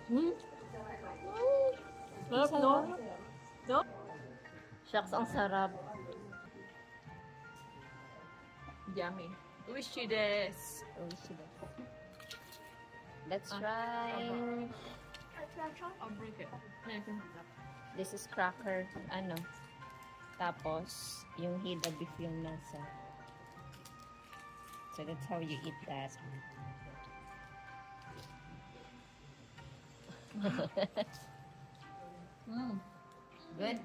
Hmm? Sarap, no? No? Shucks, ang sarap. Yummy. Wish you this. Let's try. I'll break it. This is cracker. Ano? Tapos, yung hida beef yung nasa. So, that's how you eat that. Good?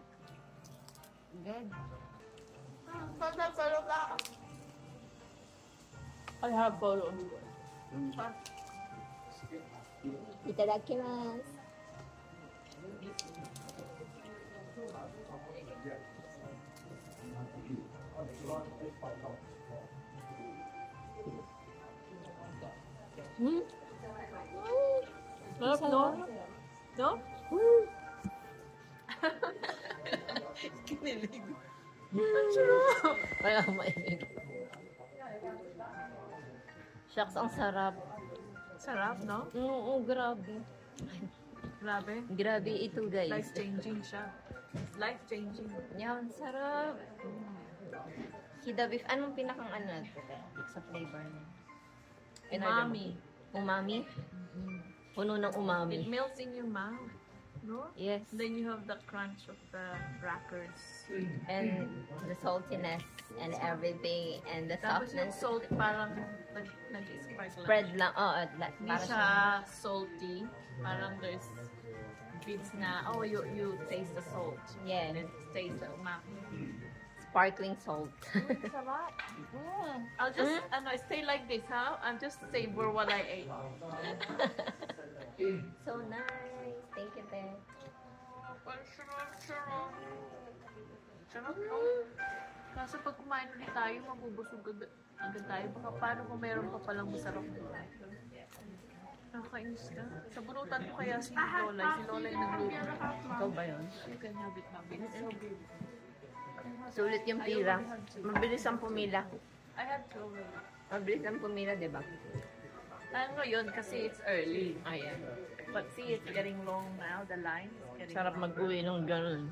Good. I have photo. Itadakimasu. Hmm? Sarap, no? No? Kinilig. Kaya mainig. Shucks, ang sarap. Sarap, no? Oo, grabe. Grabe. Grabe ito, guys. Life-changing siya. Life-changing. Yan, sarap. Hida beef. Anong pinakang ano? Sa flavor niya? Umami. Umami? Puno ng It umami. melts in your mouth. No? Yes. Then you have the crunch of the crackers. And the saltiness and everything and the Tapos yung softness. salt parang nag-spark lang. Spread lang. Oo, Hindi para siya salty. Parang there's bits na, oh, you taste the salt. Yeah. And it tastes the umami. Sparkling salt. Sarap. I'll just, stay like this, ha? I'll just savor what I ate. So nice. Thank you, Beth. Sarap. Sarap, no? Kaso pag kumain ulit tayo, mabubusog agad tayo. Baka paano kung meron pa palang masarap doon? Nakakainis ka. Sa bunutan ko kaya si Lola. Si Lola yung nagluto. Ikaw ba yun? You can have it, It's so good. Sulit yung pila. Mabilis ang pumila. I had to. Mabilis ang pumila, di ba? Ngayon kasi it's early. Ayan. But see, it's getting long now. The line is getting Sarap long. mag-uwi ng ganun.